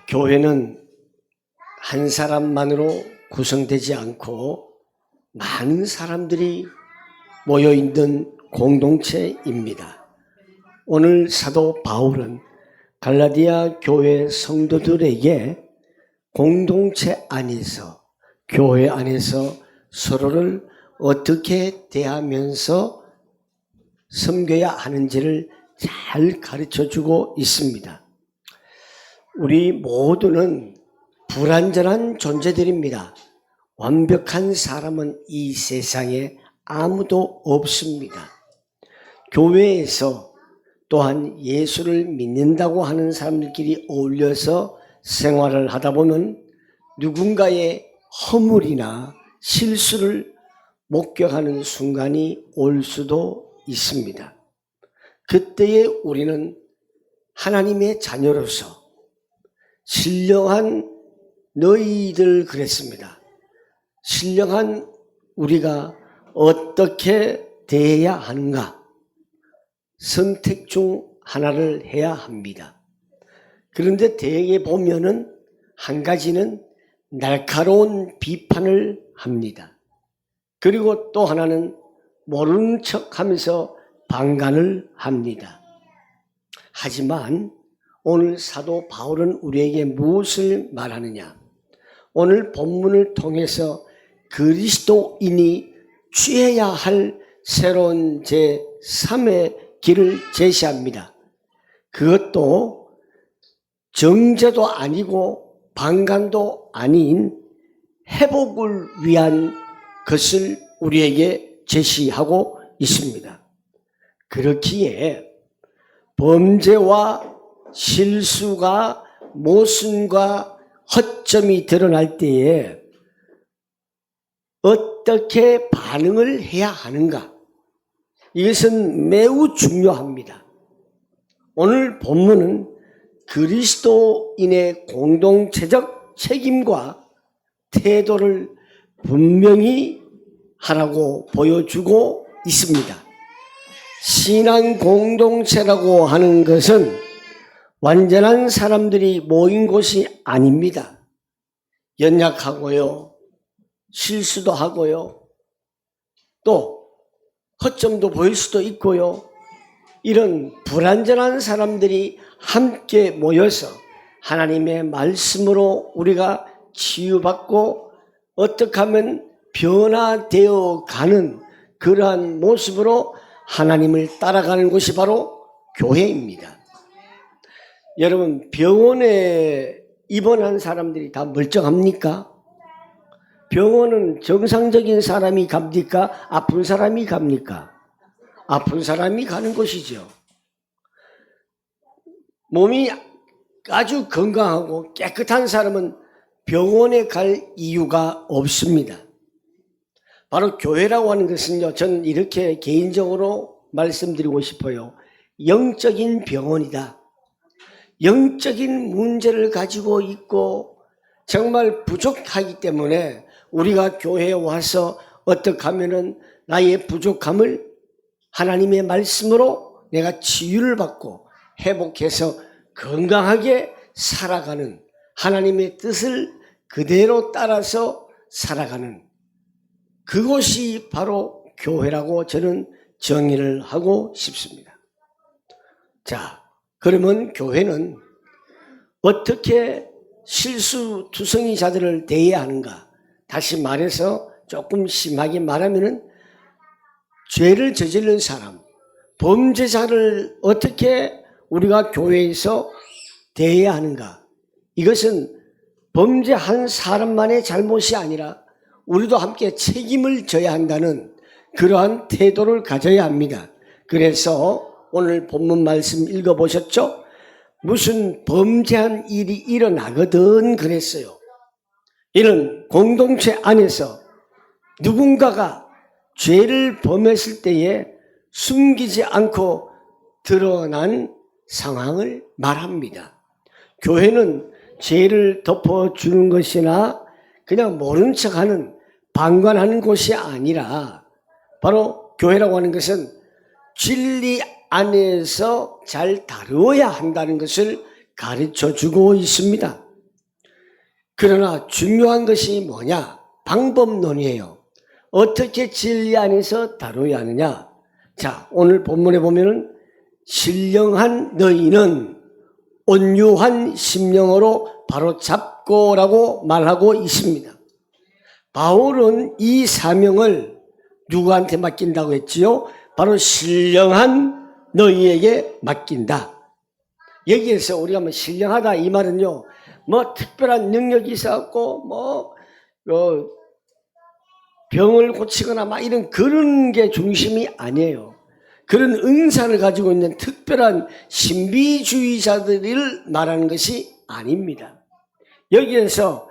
교회는 한 사람만으로 구성되지 않고 많은 사람들이 모여있는 공동체입니다. 오늘 사도 바울은 갈라디아 교회 성도들에게 공동체 안에서, 교회 안에서 서로를 어떻게 대하면서 섬겨야 하는지를 잘 가르쳐주고 있습니다. 우리 모두는 불완전한 존재들입니다. 완벽한 사람은 이 세상에 아무도 없습니다. 교회에서 또한 예수를 믿는다고 하는 사람들끼리 어울려서 생활을 하다 보면 누군가의 허물이나 실수를 목격하는 순간이 올 수도 있습니다. 그때에 우리는 하나님의 자녀로서 신령한 너희들 그랬습니다. 신령한 우리가 어떻게 대해야 하는가? 선택 중 하나를 해야 합니다. 그런데 대개 보면은 한 가지는 날카로운 비판을 합니다. 그리고 또 하나는 모르는 척 하면서 방관을 합니다. 하지만 오늘 사도 바울은 우리에게 무엇을 말하느냐? 오늘 본문을 통해서 그리스도인이 취해야 할 새로운 제3의 길을 제시합니다. 그것도 정죄도 아니고 방관도 아닌 회복을 위한 것을 우리에게 제시하고 있습니다. 그렇기에 범죄와 실수가 모순과 허점이 드러날 때에 어떻게 반응을 해야 하는가? 이것은 매우 중요합니다. 오늘 본문은 그리스도인의 공동체적 책임과 태도를 분명히 하라고 보여주고 있습니다. 신앙 공동체라고 하는 것은 완전한 사람들이 모인 곳이 아닙니다. 연약하고요, 실수도 하고요, 또 허점도 보일 수도 있고요. 이런 불완전한 사람들이 함께 모여서 하나님의 말씀으로 우리가 치유받고 어떻게 하면 변화되어 가는 그러한 모습으로 하나님을 따라가는 곳이 바로 교회입니다. 여러분, 병원에 입원한 사람들이 다 멀쩡합니까? 병원은 정상적인 사람이 갑니까? 아픈 사람이 갑니까? 아픈 사람이 가는 곳이죠. 몸이 아주 건강하고 깨끗한 사람은 병원에 갈 이유가 없습니다. 바로 교회라고 하는 것은요, 저는 이렇게 개인적으로 말씀드리고 싶어요. 영적인 병원이다. 영적인 문제를 가지고 있고 정말 부족하기 때문에 우리가 교회에 와서 어떻게 하면은 나의 부족함을 하나님의 말씀으로 내가 치유를 받고 회복해서 건강하게 살아가는, 하나님의 뜻을 그대로 따라서 살아가는 그곳이 바로 교회라고 저는 정의를 하고 싶습니다. 자, 그러면 교회는 어떻게 실수투성이자들을 대해야 하는가? 다시 말해서 조금 심하게 말하면은 죄를 저지른 사람, 범죄자를 어떻게 우리가 교회에서 대해야 하는가? 이것은 범죄한 사람만의 잘못이 아니라 우리도 함께 책임을 져야 한다는 그러한 태도를 가져야 합니다. 그래서 오늘 본문 말씀 읽어보셨죠? 무슨 범죄한 일이 일어나거든 그랬어요. 이는 공동체 안에서 누군가가 죄를 범했을 때에 숨기지 않고 드러난 상황을 말합니다. 교회는 죄를 덮어주는 것이나 그냥 모른 척하는 방관하는 곳이 아니라 바로 교회라고 하는 것은 진리 안에서 잘 다루어야 한다는 것을 가르쳐 주고 있습니다. 그러나 중요한 것이 뭐냐? 방법론이에요. 어떻게 진리 안에서 다뤄야 하느냐? 자, 오늘 본문에 보면은 신령한 너희는 온유한 심령으로 바로 잡고라고 말하고 있습니다. 바울은 이 사명을 누구한테 맡긴다고 했지요? 바로 신령한 너희에게 맡긴다. 여기에서 우리가 뭐 신령하다 이 말은요, 뭐 특별한 능력이 있어갖고 병을 고치거나 막 이런 그런 게 중심이 아니에요. 그런 은사를 가지고 있는 특별한 신비주의자들을 말하는 것이 아닙니다. 여기에서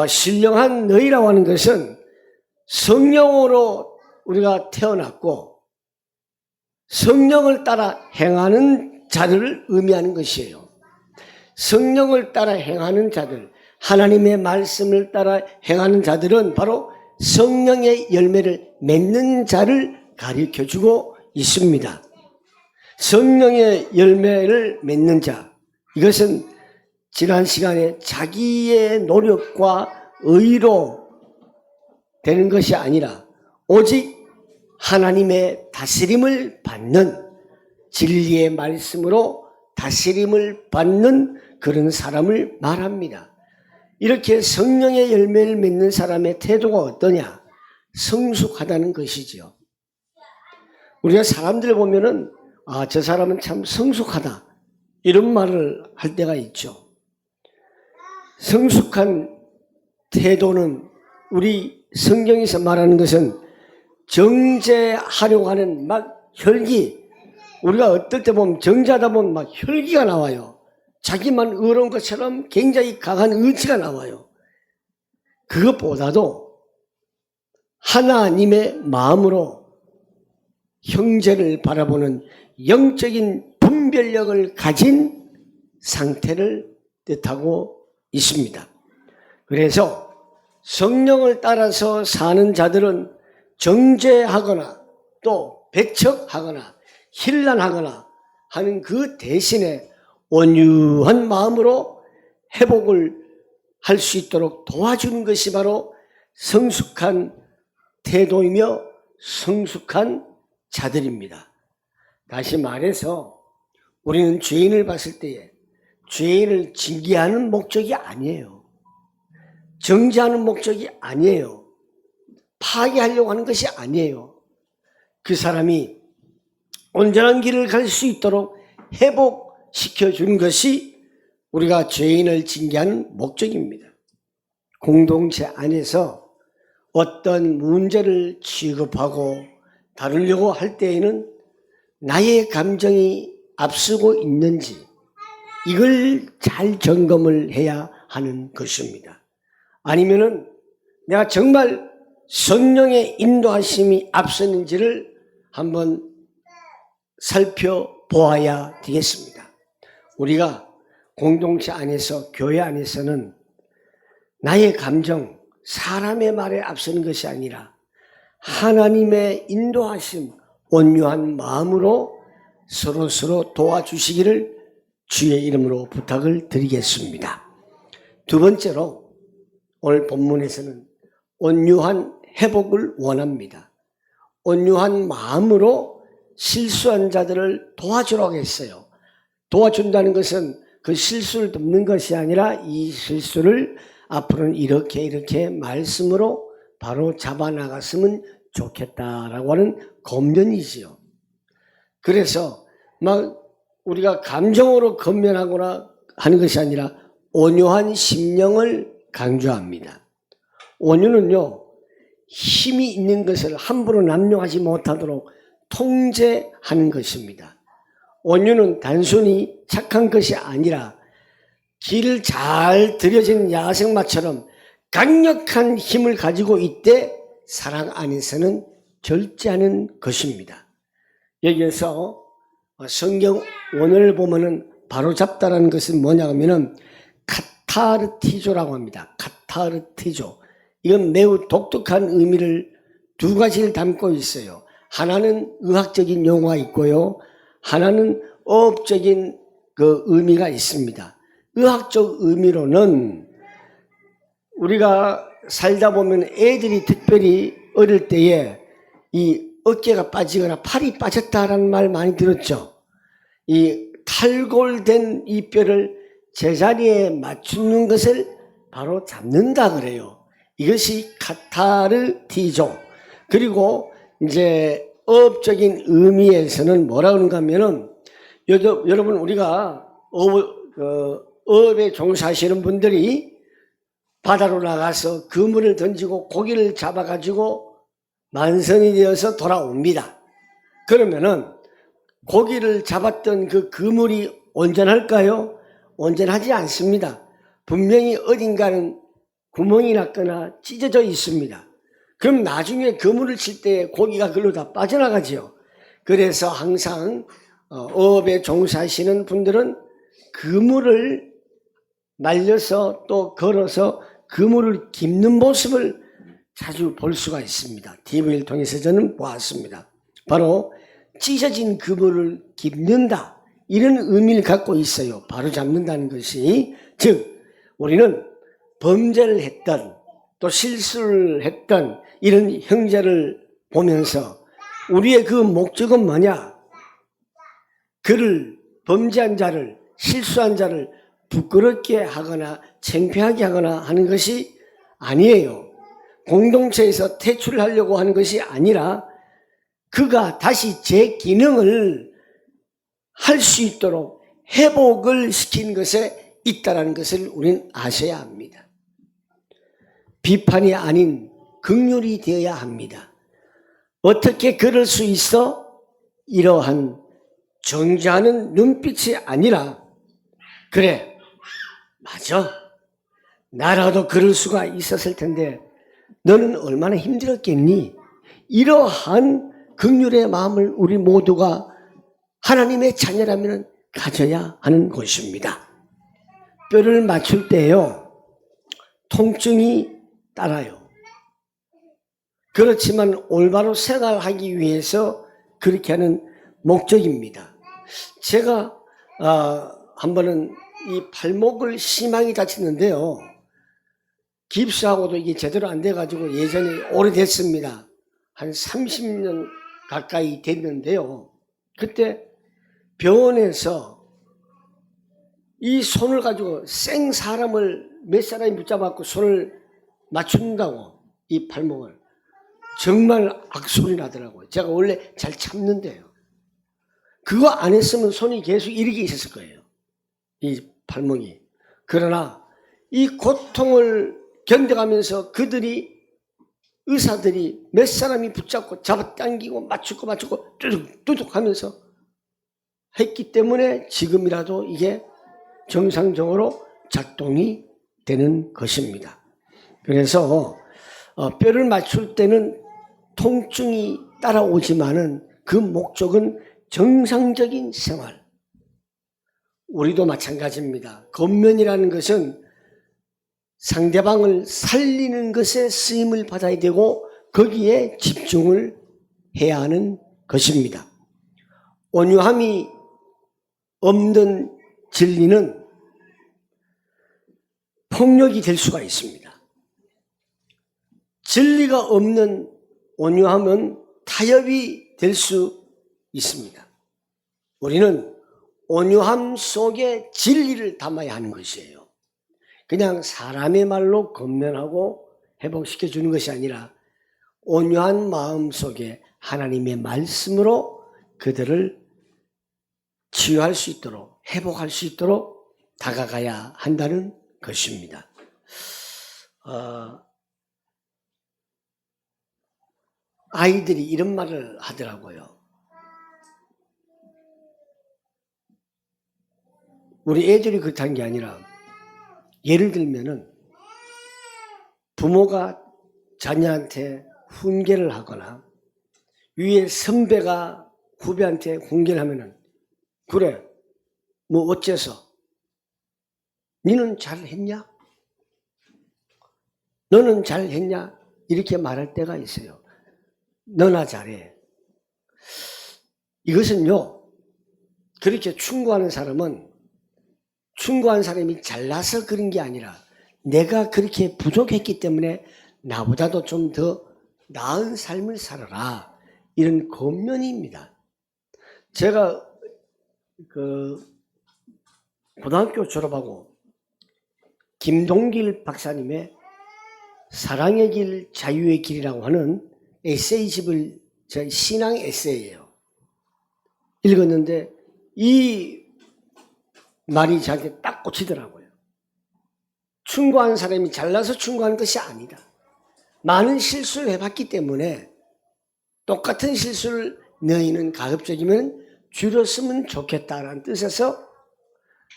신령한 너희라고 하는 것은 성령으로 우리가 태어났고 성령을 따라 행하는 자들을 의미하는 것이에요. 성령을 따라 행하는 자들, 하나님의 말씀을 따라 행하는 자들은 바로 성령의 열매를 맺는 자를 가르쳐주고 있습니다. 성령의 열매를 맺는 자, 이것은 지난 시간에 자기의 노력과 의로 되는 것이 아니라 오직 하나님의 다스림을 받는, 진리의 말씀으로 다스림을 받는 그런 사람을 말합니다. 이렇게 성령의 열매를 맺는 사람의 태도가 어떠냐? 성숙하다는 것이지요. 우리가 사람들 보면은 저 사람은 참 성숙하다 이런 말을 할 때가 있죠. 성숙한 태도는 우리 성경에서 말하는 것은 정죄하려고 하는 막 혈기, 우리가 어떨 때 보면 정죄하다 보면 막 혈기가 나와요. 자기만 의로운 것처럼 굉장히 강한 의지가 나와요. 그것보다도 하나님의 마음으로 형제를 바라보는 영적인 분별력을 가진 상태를 뜻하고 있습니다. 그래서 성령을 따라서 사는 자들은 정죄하거나 또 배척하거나 힐난하거나 하는 그 대신에 온유한 마음으로 회복을 할 수 있도록 도와주는 것이 바로 성숙한 태도이며 성숙한 자들입니다. 다시 말해서 우리는 죄인을 봤을 때에 죄인을 징계하는 목적이 아니에요. 정죄하는 목적이 아니에요. 파괴하려고 하는 것이 아니에요. 그 사람이 온전한 길을 갈 수 있도록 회복시켜주는 것이 우리가 죄인을 징계하는 목적입니다. 공동체 안에서 어떤 문제를 취급하고 다루려고 할 때에는 나의 감정이 앞서고 있는지 이걸 잘 점검을 해야 하는 것입니다. 아니면은 내가 정말 성령의 인도하심이 앞서는지를 한번 살펴보아야 되겠습니다. 우리가 공동체 안에서, 교회 안에서는 나의 감정, 사람의 말에 앞서는 것이 아니라 하나님의 인도하심, 온유한 마음으로 서로 도와주시기를 주의 이름으로 부탁을 드리겠습니다. 두 번째로 오늘 본문에서는 온유한 회복을 원합니다. 온유한 마음으로 실수한 자들을 도와주라고 했어요. 도와준다는 것은 그 실수를 돕는 것이 아니라 이 실수를 앞으로는 이렇게 말씀으로 바로 잡아나갔으면 좋겠다라고 하는 권면이지요. 그래서 막 우리가 감정으로 권면하거나 하는 것이 아니라 온유한 심령을 강조합니다. 온유는요, 힘이 있는 것을 함부로 남용하지 못하도록 통제하는 것입니다. 온유는 단순히 착한 것이 아니라 길 잘 들여진 야생마처럼 강력한 힘을 가지고 있되 사랑 안에서는 절제하는 것입니다. 여기에서 성경 원어를 보면은 바로잡다라는 것은 뭐냐 하면은 카타르티조라고 합니다. 카타르티조. 이건 매우 독특한 의미를 두 가지를 담고 있어요. 하나는 의학적인 용어가 있고요. 하나는 어업적인 그 의미가 있습니다. 의학적 의미로는 우리가 살다 보면 애들이 특별히 어릴 때에 이 어깨가 빠지거나 팔이 빠졌다라는 말 많이 들었죠. 이 탈골된 이 뼈를 제자리에 맞추는 것을 바로 잡는다 그래요. 이것이 카타르티조. 그리고 이제 어업적인 의미에서는 뭐라 그러는가 하면은 여러분 우리가 어업에 종사하시는 분들이 바다로 나가서 그물을 던지고 고기를 잡아가지고 만선이 되어서 돌아옵니다. 그러면은 고기를 잡았던 그 그물이 온전할까요? 온전하지 않습니다. 분명히 어딘가는 구멍이 났거나 찢어져 있습니다. 그럼 나중에 그물을 칠 때 고기가 그걸로 다 빠져나가지요. 그래서 항상 어업에 종사하시는 분들은 그물을 말려서 또 걸어서 그물을 깁는 모습을 자주 볼 수가 있습니다. TV를 통해서 저는 보았습니다. 바로 찢어진 그물을 깁는다, 이런 의미를 갖고 있어요. 바로 잡는다는 것이. 즉 우리는 범죄를 했던 또 실수를 했던 이런 형제를 보면서 우리의 그 목적은 뭐냐? 그를, 범죄한 자를, 실수한 자를 부끄럽게 하거나 창피하게 하거나 하는 것이 아니에요. 공동체에서 퇴출하려고 하는 것이 아니라 그가 다시 제 기능을 할 수 있도록 회복을 시킨 것에 있다는 것을 우리는 아셔야 합니다. 비판이 아닌 긍휼이 되어야 합니다. 어떻게 그럴 수 있어? 이러한 정죄하는 눈빛이 아니라, 그래, 맞아, 나라도 그럴 수가 있었을 텐데 너는 얼마나 힘들었겠니? 이러한 긍휼의 마음을 우리 모두가 하나님의 자녀라면 가져야 하는 것입니다. 뼈를 맞출 때요, 통증이 따라요. 그렇지만 올바로 생활하기 위해서 그렇게 하는 목적입니다. 제가 한 번은 이 발목을 심하게 다쳤는데요, 깁스하고도 이게 제대로 안 돼가지고 예전에 오래됐습니다. 한 30년 가까이 됐는데요, 그때 병원에서 이 손을 가지고 생 사람을 몇 사람이 붙잡아갖고 손을 맞춘다고, 이 발목을. 정말 악소리 나더라고요. 제가 원래 잘 참는데요, 그거 안 했으면 손이 계속 이렇게 있었을 거예요, 이 발목이. 그러나 이 고통을 견뎌가면서 그들이, 의사들이 몇 사람이 붙잡고 잡아당기고 맞추고 뚜둑 하면서 했기 때문에 지금이라도 이게 정상적으로 작동이 되는 것입니다. 그래서 뼈를 맞출 때는 통증이 따라오지만은 그 목적은 정상적인 생활. 우리도 마찬가지입니다. 겉면이라는 것은 상대방을 살리는 것에 쓰임을 받아야 되고 거기에 집중을 해야 하는 것입니다. 온유함이 없는 진리는 폭력이 될 수가 있습니다. 진리가 없는 온유함은 타협이 될 수 있습니다. 우리는 온유함 속에 진리를 담아야 하는 것이에요. 그냥 사람의 말로 건면하고 회복시켜 주는 것이 아니라 온유한 마음 속에 하나님의 말씀으로 그들을 치유할 수 있도록, 회복할 수 있도록 다가가야 한다는 것입니다. 아이들이 이런 말을 하더라고요. 우리 애들이 그렇다는 게 아니라, 예를 들면은 부모가 자녀한테 훈계를 하거나 위에 선배가 후배한테 훈계를 하면은, 그래, 뭐 어째서? 너는 잘했냐? 너는 잘했냐? 이렇게 말할 때가 있어요. 너나 잘해. 이것은요, 그렇게 충고하는 사람은 충고한 사람이 잘나서 그런 게 아니라 내가 그렇게 부족했기 때문에 나보다도 좀 더 나은 삶을 살아라, 이런 권면입니다. 제가 고등학교 졸업하고 김동길 박사님의 사랑의 길, 자유의 길이라고 하는 에세이집을, 제 신앙 에세이예요, 읽었는데 이 말이 저한테 딱 꽂히더라고요. 충고한 사람이 잘나서 충고하는 것이 아니다. 많은 실수를 해봤기 때문에 똑같은 실수를 너희는 가급적이면 줄였으면 좋겠다라는 뜻에서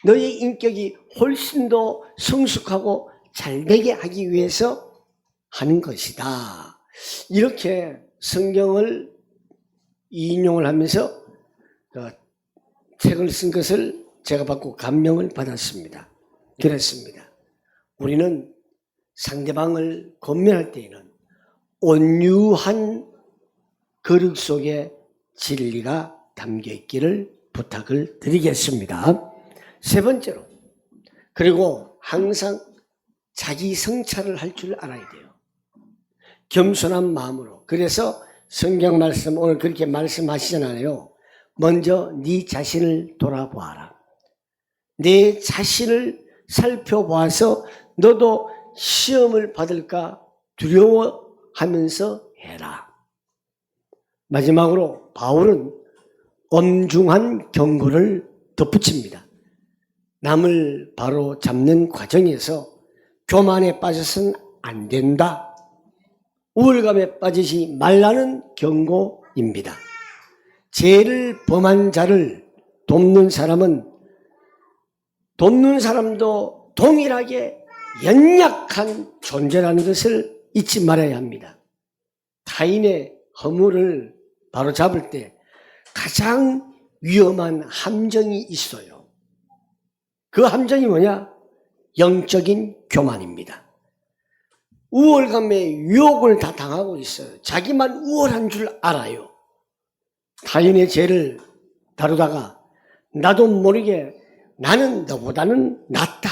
너희 인격이 훨씬 더 성숙하고 잘되게 하기 위해서 하는 것이다. 이렇게 성경을 인용을 하면서 책을 쓴 것을 제가 받고 감명을 받았습니다. 그랬습니다. 우리는 상대방을 권면할 때에는 온유한 거룩 속에 진리가 담겨 있기를 부탁을 드리겠습니다. 세 번째로, 그리고 항상 자기 성찰을 할 줄 알아야 돼요. 겸손한 마음으로. 그래서 성경 말씀 오늘 그렇게 말씀하시잖아요. 먼저 네 자신을 돌아보아라. 내 자신을 살펴보아서 너도 시험을 받을까 두려워하면서 해라. 마지막으로 바울은 엄중한 경고를 덧붙입니다. 남을 바로 잡는 과정에서 교만에 빠져서는 안 된다. 우월감에 빠지지 말라는 경고입니다. 죄를 범한 자를 돕는 사람은 돕는 사람도 동일하게 연약한 존재라는 것을 잊지 말아야 합니다. 타인의 허물을 바로잡을 때 가장 위험한 함정이 있어요. 그 함정이 뭐냐? 영적인 교만입니다. 우월감의 유혹을 다 당하고 있어요. 자기만 우월한 줄 알아요. 타인의 죄를 다루다가 나도 모르게 나는 너보다는 낫다,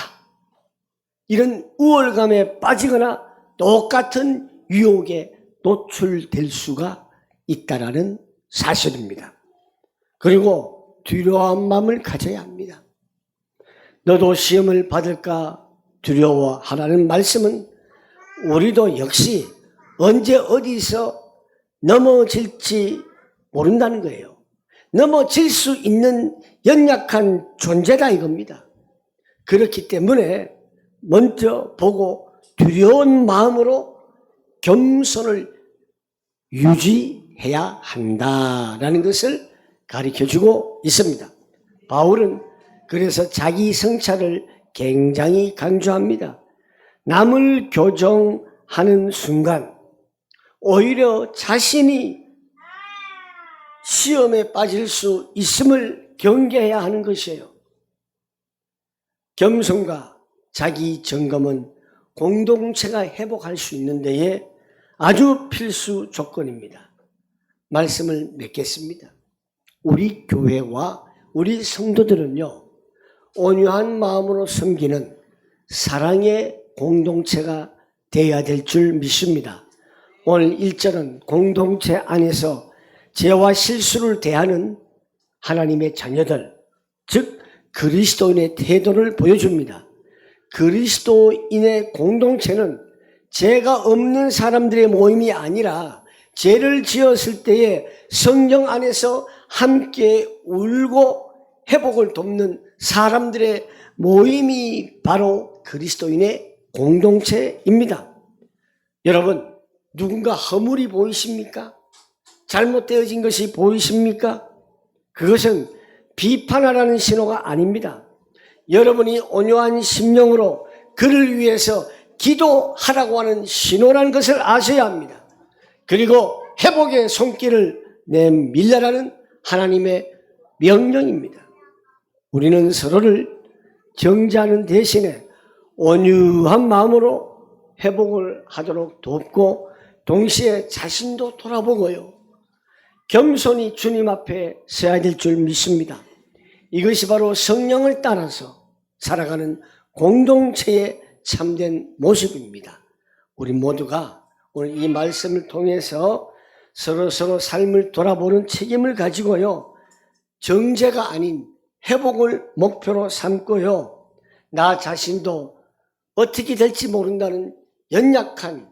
이런 우월감에 빠지거나 똑같은 유혹에 노출될 수가 있다라는 사실입니다. 그리고 두려워한 마음을 가져야 합니다. 너도 시험을 받을까 두려워하라는 말씀은 우리도 역시 언제 어디서 넘어질지 모른다는 거예요. 넘어질 수 있는 연약한 존재다 이겁니다. 그렇기 때문에 먼저 보고 두려운 마음으로 겸손을 유지해야 한다라는 것을 가르쳐주고 있습니다. 바울은 그래서 자기 성찰을 굉장히 강조합니다. 남을 교정하는 순간 오히려 자신이 시험에 빠질 수 있음을 경계해야 하는 것이에요. 겸손과 자기 점검은 공동체가 회복할 수 있는 데에 아주 필수 조건입니다. 말씀을 맺겠습니다. 우리 교회와 우리 성도들은요, 온유한 마음으로 섬기는 사랑의 공동체가 되어야 될 줄 믿습니다. 오늘 1절은 공동체 안에서 죄와 실수를 대하는 하나님의 자녀들, 즉 그리스도인의 태도를 보여줍니다. 그리스도인의 공동체는 죄가 없는 사람들의 모임이 아니라 죄를 지었을 때에 성령 안에서 함께 울고 회복을 돕는 사람들의 모임이 바로 그리스도인의 공동체입니다. 여러분, 누군가 허물이 보이십니까? 잘못되어진 것이 보이십니까? 그것은 비판하라는 신호가 아닙니다. 여러분이 온유한 심령으로 그를 위해서 기도하라고 하는 신호라는 것을 아셔야 합니다. 그리고 회복의 손길을 내밀라라는 하나님의 명령입니다. 우리는 서로를 정죄하는 대신에 온유한 마음으로 회복을 하도록 돕고 동시에 자신도 돌아보고요, 겸손히 주님 앞에 서야 될 줄 믿습니다. 이것이 바로 성령을 따라서 살아가는 공동체의 참된 모습입니다. 우리 모두가 오늘 이 말씀을 통해서 서로 삶을 돌아보는 책임을 가지고요, 정죄가 아닌 회복을 목표로 삼고요, 나 자신도 어떻게 될지 모른다는 연약한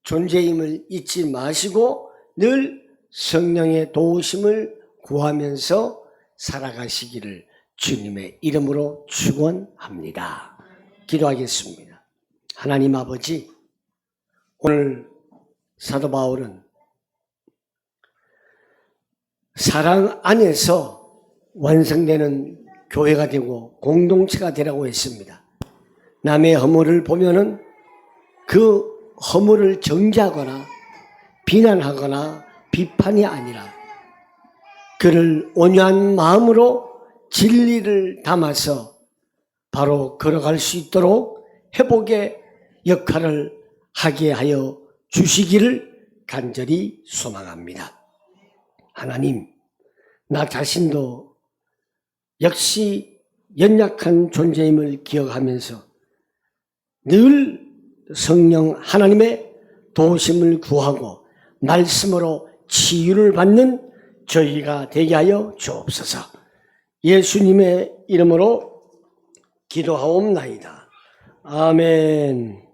존재임을 잊지 마시고 늘 성령의 도우심을 구하면서 살아가시기를 주님의 이름으로 축원합니다. 기도하겠습니다. 하나님 아버지, 오늘 사도 바울은 사랑 안에서 완성되는 교회가 되고 공동체가 되라고 했습니다. 남의 허물을 보면은 그 허물을 정죄하거나 비난하거나 비판이 아니라 그를 온유한 마음으로 진리를 담아서 바로 걸어갈 수 있도록 회복의 역할을 하게 하여 주시기를 간절히 소망합니다. 하나님, 나 자신도 역시 연약한 존재임을 기억하면서 늘 성령 하나님의 도우심을 구하고 말씀으로 치유를 받는 저희가 되게 하여 주옵소서. 예수님의 이름으로 기도하옵나이다. 아멘.